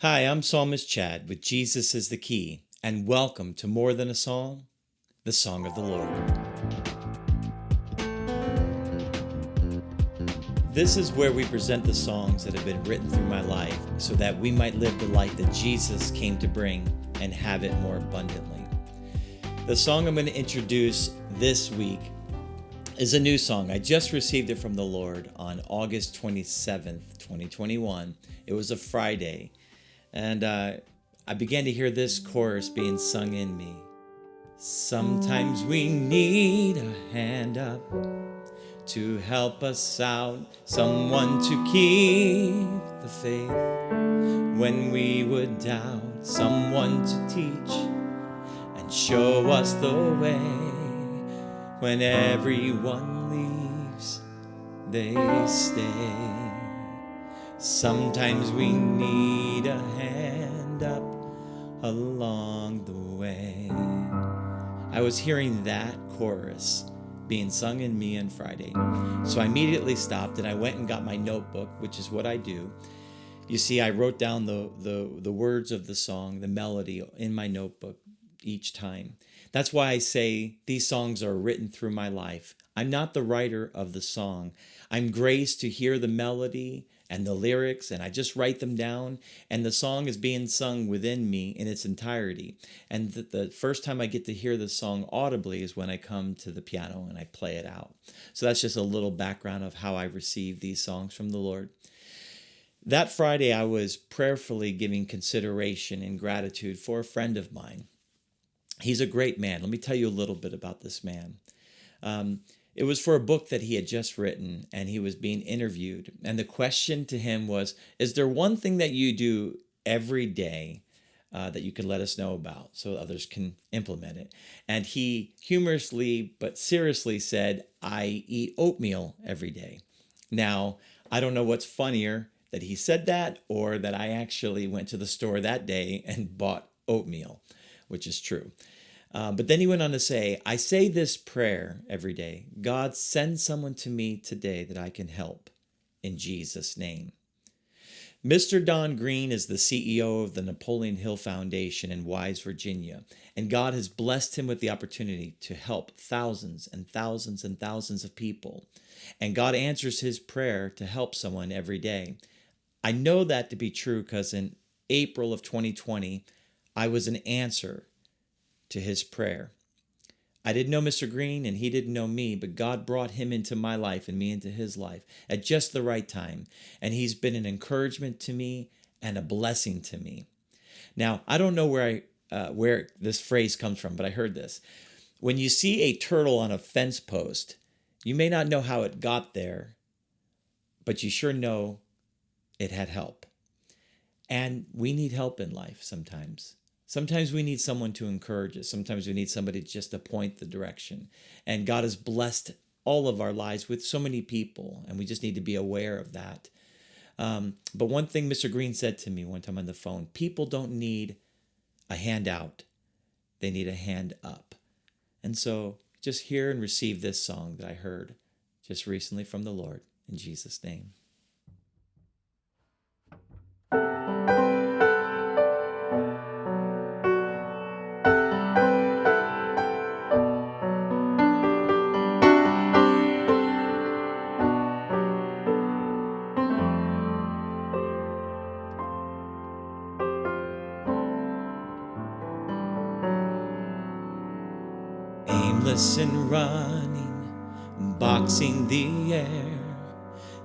Hi, I'm Psalmist Chad with Jesus is the Key, and welcome to More Than a Song, the Song of the Lord. This is where we present the songs that have been written through my life so that we might live the life that Jesus came to bring and have it more abundantly. The song I'm going to introduce this week is a new song. I just received it from the Lord on August 27th, 2021. It was a Friday. And I began to hear this chorus being sung in me. Sometimes we need a hand up to help us out, someone to keep the faith when we would doubt, someone to teach and show us the way. When everyone leaves, they stay. Sometimes we need a hand up along the way. I was hearing that chorus being sung in me on Friday. So I immediately stopped and I went and got my notebook, which is what I do. You see, I wrote down the words of the song, the melody in my notebook each time. That's why I say these songs are written through my life. I'm not the writer of the song. I'm graced to hear the melody and the lyrics, and I just write them down, and the song is being sung within me in its entirety. And the first time I get to hear the song audibly is when I come to the piano and I play it out. So that's just a little background of how I receive these songs from the Lord. That Friday, I was prayerfully giving consideration and gratitude for a friend of mine. He's a great man. Let me tell you a little bit about this man. It was for a book that he had just written, and he was being interviewed. And the question to him was, is there one thing that you do every day that you can let us know about so others can implement it? And he humorously but seriously said, I eat oatmeal every day. Now, I don't know what's funnier, that he said that or that I actually went to the store that day and bought oatmeal, which is true. But then he went on to say, I say this prayer every day. God, send someone to me today that I can help in Jesus' name. Mr. Don Green is the CEO of the Napoleon Hill Foundation in Wise, Virginia, and God has blessed him with the opportunity to help thousands and thousands and thousands of people. And God answers his prayer to help someone every day. I know that to be true because in April of 2020, I was an answer to his prayer. I didn't know Mr. Green and he didn't know me, but God brought him into my life and me into his life at just the right time. And he's been an encouragement to me and a blessing to me. Now, I don't know where this phrase comes from, but I heard this. When you see a turtle on a fence post, you may not know how it got there, but you sure know it had help. And we need help in life sometimes. Sometimes we need someone to encourage us. Sometimes we need somebody just to point the direction. And God has blessed all of our lives with so many people, and we just need to be aware of that. But one thing Mr. Green said to me one time on the phone, people don't need a hand out. They need a hand up. And so just hear and receive this song that I heard just recently from the Lord in Jesus' name. Aimless and running, boxing the air,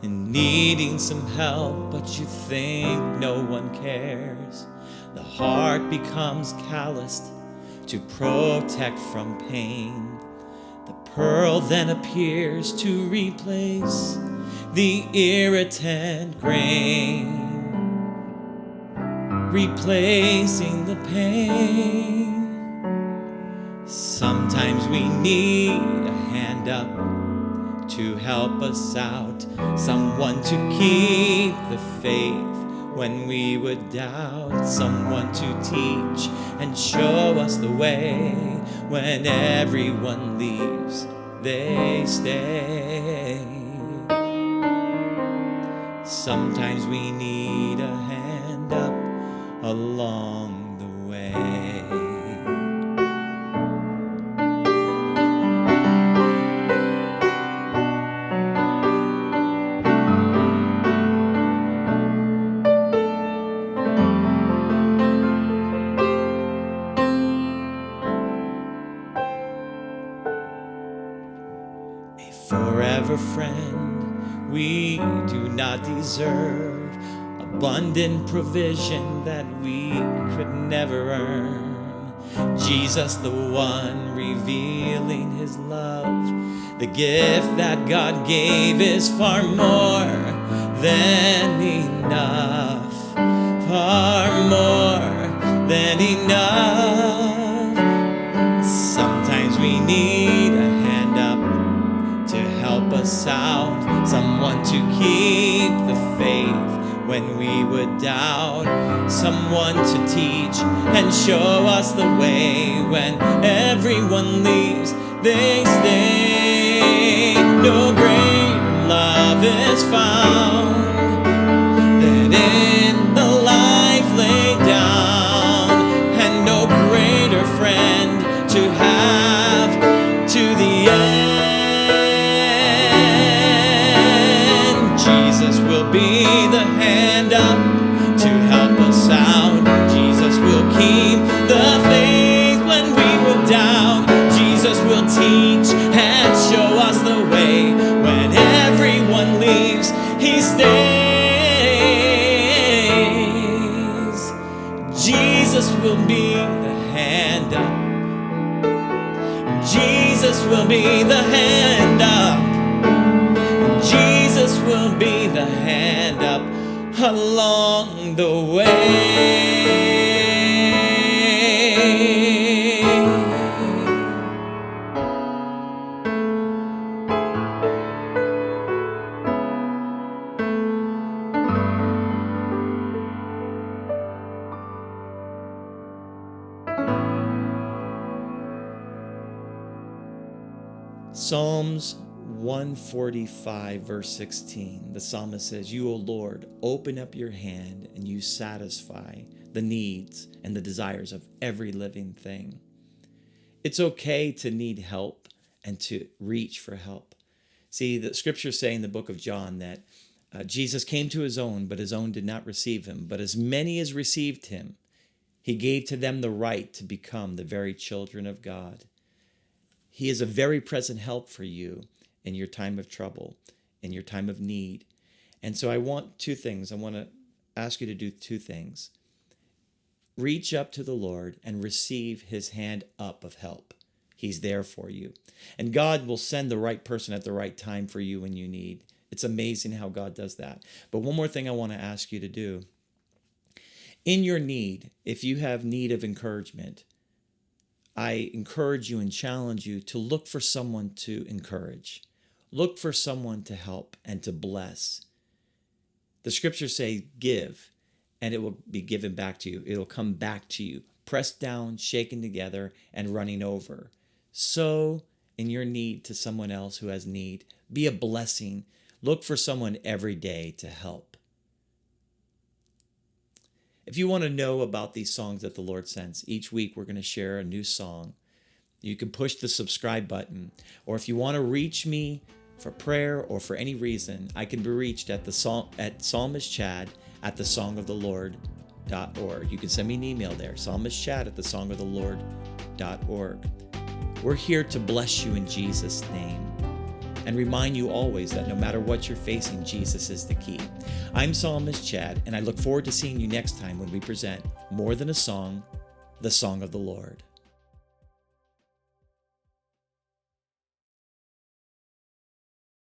and needing some help, but you think no one cares. The heart becomes calloused to protect from pain. The pearl then appears to replace the irritant grain, replacing the pain. Sometimes we need a hand up to help us out, someone to keep the faith when we would doubt, someone to teach and show us the way. When everyone leaves, they stay. Sometimes we need a hand up along the way. Forever friend, we do not deserve abundant provision that we could never earn. Jesus, the one revealing his love, the gift that God gave is far more than enough, far more than enough. Sometimes we need a hand up to help us out, someone to keep the faith when we would doubt, someone to teach and show us the way when everyone leaves, they stay. No greater love is found than in the life laid down, and no greater friend to have to the end. Jesus will be the hand up to help us out. Jesus will keep the faith when we will down. Jesus will teach and show us the way. When everyone leaves, he stays. Jesus will be the hand up. Jesus will be the hand up. Jesus will be the hand up along the way. Psalms 145 verse 16, the psalmist says, "You, O Lord, open up your hand and you satisfy the needs and the desires of every living thing." It's okay to need help and to reach for help. See, the scriptures say in the book of John that Jesus came to his own, but his own did not receive him. But as many as received him, he gave to them the right to become the very children of God. He is a very present help for you in your time of trouble, in your time of need. And so I want two things. I want to ask you to do two things. Reach up to the Lord and receive his hand up of help. He's there for you. And God will send the right person at the right time for you when you need. It's amazing how God does that. But one more thing I want to ask you to do. In your need, if you have need of encouragement, I encourage you and challenge you to look for someone to encourage. Look for someone to help and to bless. The scriptures say, give, and it will be given back to you. It'll come back to you, pressed down, shaken together, and running over. Sow in your need to someone else who has need. Be a blessing. Look for someone every day to help. If you want to know about these songs that the Lord sends, each week we're going to share a new song. You can push the subscribe button. Or if you want to reach me for prayer or for any reason, I can be reached at Psalmist Chad at thesongofthelord.org. You can send me an email there, Psalmist Chad at thesongofthelord.org. We're here to bless you in Jesus' name and remind you always that no matter what you're facing, Jesus is the key. I'm Psalmist Chad, and I look forward to seeing you next time when we present More Than a Song, the Song of the Lord.